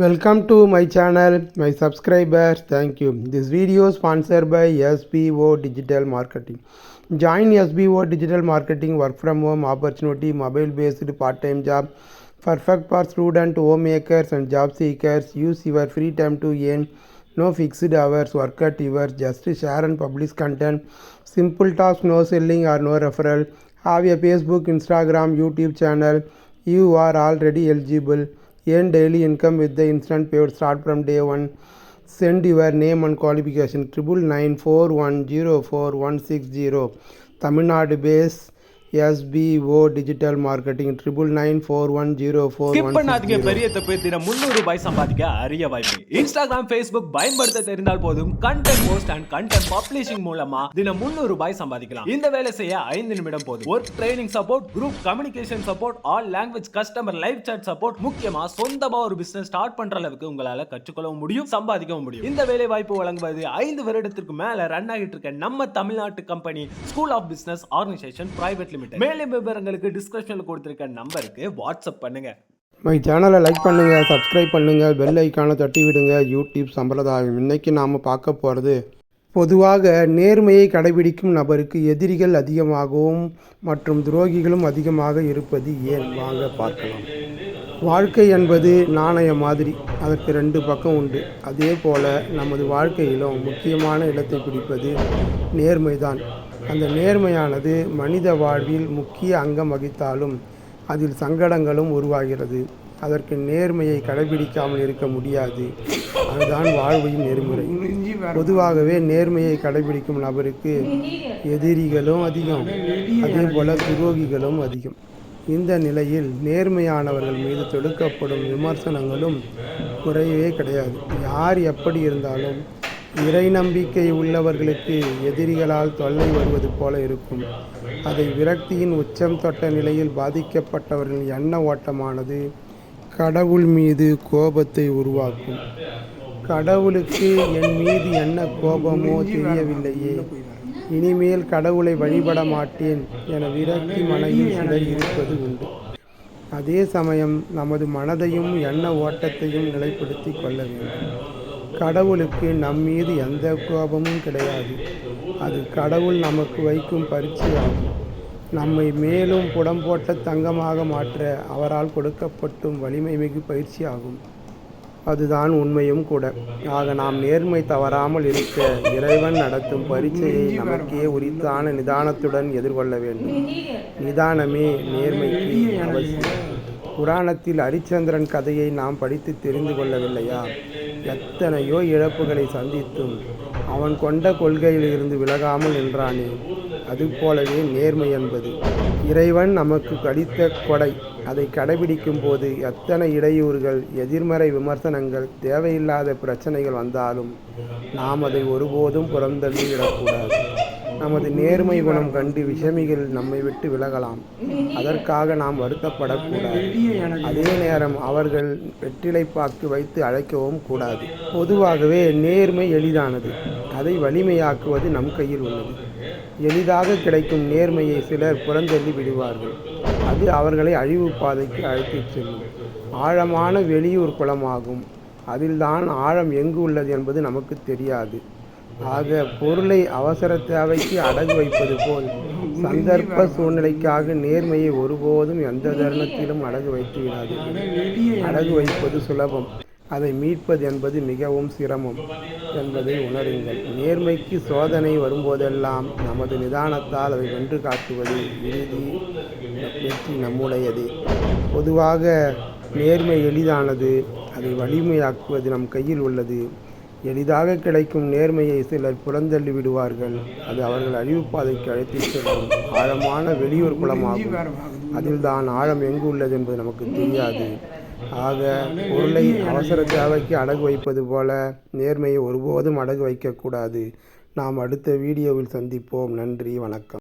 Welcome to my channel, my subscribers. Thank you. This video is sponsored by SBO Digital Marketing. Join SBO Digital Marketing work from home opportunity, mobile based part-time job, perfect for student, homemakers and job seekers. Use your free time to earn. No fixed hours, work at yours. Just share and publish content. Simple task, no selling or no referral. Have a Facebook, Instagram, YouTube channel. You are already eligible. Earn daily income with the instant payout. Start from day one. Send your name and qualification 9941044160. Tamil Nadu base SBO Digital Marketing 9941044160. Skip பண்ணாதீங்க. பெரிய தப்பு. தினம் 300 ரூபாய் சம்பாதிக்க அரிய வாய்ப்பு. Instagram, Facebook பயன்படுத்த தெரிந்தால் போதும். Content post and content publishing மூலமா தினம் 300 ரூபாய் சம்பாதிக்கலாம். இந்த வேலை செய்ய 5 நிமிடம் போதும். Work training support, group communication support, all language customer live chat support, முக்கியமா சொந்தமா ஒரு பிசினஸ் ஸ்டார்ட் பண்ற அளவுக்கு உங்களால கற்றுக்கொள்ளவும் முடியும், சம்பாதிக்கவும் முடியும். இந்த வேலை வாய்ப்பு வழங்குவது 5 வருடத்திற்கு மேல ரன் ஆகிட்டு இருக்க நம்ம தமிழ்நாட்டு company school of business organisation private limited. மேலும் விவரங்களுக்கு டிஸ்கிரிப்ஷன்ல கொடுத்திருக்க நம்பருக்கு வாட்ஸ்அப் பண்ணுங்க. மை சேனலை லைக் பண்ணுங்கள், சப்ஸ்கிரைப் பண்ணுங்கள், பெல் ஐக்கானை தட்டி விடுங்க. யூடியூப் சம்பிரதாயம். இன்றைக்கி நாம் பார்க்க போகிறது, பொதுவாக நேர்மையை கடைபிடிக்கும் நபருக்கு எதிரிகள் அதிகமாகவும் மற்றும் துரோகிகளும் அதிகமாக இருப்பது ஏன்? வாங்க பார்க்கலாம். வாழ்க்கை என்பது நாணயம் மாதிரி, அதற்கு 2 பக்கம் உண்டு. அதே போல் நமது வாழ்க்கையிலும் முக்கியமான இடத்தை பிடிப்பது நேர்மைதான். அந்த நேர்மையானது மனித வாழ்வில் முக்கிய அங்கம் வகித்தாலும் அதில் சங்கடங்களும் உருவாகிறது. அதற்கு நேர்மையை கடைபிடிக்காமல் இருக்க முடியாது. அதுதான் வாழ்வின் நெறிமுறை. பொதுவாகவே நேர்மையை கடைபிடிக்கும் நபருக்கு எதிரிகளும் அதிகம், அதே போல துரோகிகளும் அதிகம். இந்த நிலையில் நேர்மையானவர்கள் மீது தொடுக்கப்படும் விமர்சனங்களும் குறையவே கிடையாது. யார் எப்படி இருந்தாலும் இறை நம்பிக்கை உள்ளவர்களுக்கு எதிரிகளால் தொல்லை வருவது போல இருக்கும். அதை விரக்தியின் உச்சம் தொட்ட நிலையில் பாதிக்கப்பட்டவர்களின் எண்ண ஓட்டமானது கடவுள் மீது கோபத்தை உருவாக்கும். கடவுளுக்கு என் மீது என்ன கோபமோ தெரியவில்லையே, இனிமேல் கடவுளை வழிபட மாட்டேன் என விரக்தி மனதில் சிலர் இருப்பது உண்டு. அதே சமயம் நமது மனதையும் எண்ண ஓட்டத்தையும் நிலைப்படுத்தி கொள்ள வேண்டும். கடவுளுக்கு நம்மீது எந்த கோபமும் கிடையாது. அது கடவுள் நமக்கு வைக்கும் பரீட்சையாகும். நம்மை மேலும் புடம் போட்ட தங்கமாக மாற்ற அவரால் கொடுக்கப்பட்டும் வலிமை மிகு பயிற்சியாகும். அதுதான் உண்மையும் கூட. ஆக நாம் நேர்மை தவறாமல் இருக்க இறைவன் நடத்தும் பரீட்சையை நமக்கே உரித்தான நிதானத்துடன் எதிர்கொள்ள வேண்டும். நிதானமே நேர்மைக்கு அவசியம். புராணத்தில் ஹரிச்சந்திரன் கதையை நாம் படித்து தெரிந்து கொள்ளவில்லையா? எத்தனையோ இழப்புகளை சந்தித்தும் அவன் கொண்ட கொள்கையில் இருந்து விலகாமல் நின்றானே. அதுபோலவே நேர்மை என்பது இறைவன் நமக்கு அளித்த கொடை. அதை கடைபிடிக்கும் போது எத்தனை இடையூறுகள், எதிர்மறை விமர்சனங்கள், தேவையில்லாத பிரச்சனைகள் வந்தாலும் நாம் அதை ஒருபோதும் புறந்தள்ளி விடக்கூடாது. நமது நேர்மை குணம் கண்டு விஷமிகள் நம்மை விட்டு விலகலாம். அதற்காக நாம் வருத்தப்படக்கூடாது. அதே நேரம் அவர்கள் வெற்றிலைப்பாக்கு வைத்து அழைக்கவும் கூடாது. பொதுவாகவே நேர்மை எளிதானது. அதை வலிமையாக்குவது நம் கையில் உள்ளது. எளிதாக கிடைக்கும் நேர்மையை சிலர் புறந்தள்ளி விடுவார்கள். அது அவர்களை அழிவு பாதைக்கு அழைத்துச் செல்லும். ஆழமான வெளியூர் குளமாகும். அதில்தான் ஆழம் எங்கு உள்ளது என்பது நமக்கு தெரியாது. ஆக பொருளை அவசர தேவைக்கு அடகு வைப்பது போல் சந்தர்ப்ப சூழ்நிலைக்காக நேர்மையை ஒருபோதும் எந்த தருணத்திலும் அடகு வைத்து விடாது. அடகு வைப்பது சுலபம், அதை மீட்பது என்பது மிகவும் சிரமம் என்பதை உணருங்கள். நேர்மைக்கு சோதனை வரும்போதெல்லாம் நமது நிதானத்தால் அதை வென்று காட்டுவது இறுதி வெற்றி நம்முடையதே. பொதுவாக நேர்மை எளிதானது. அதை வலிமையாக்குவது நம் கையில் உள்ளது. எளிதாக கிடைக்கும் நேர்மையை சிலர் புறந்தள்ளி விடுவார்கள். அது அவர்கள் அழிவு பாதைக்கு அழைத்துச் செல்லும். ஆழமான வெளியூர் குளமாகும். அதில் தான் ஆழம் எங்கு உள்ளது என்பது நமக்கு தெரியாது. ஆக பொருளை அவசர தேவைக்கு அடகு வைப்பது போல நேர்மையை ஒருபோதும் அடகு வைக்கக்கூடாது. நாம் அடுத்த வீடியோவில் சந்திப்போம். நன்றி, வணக்கம்.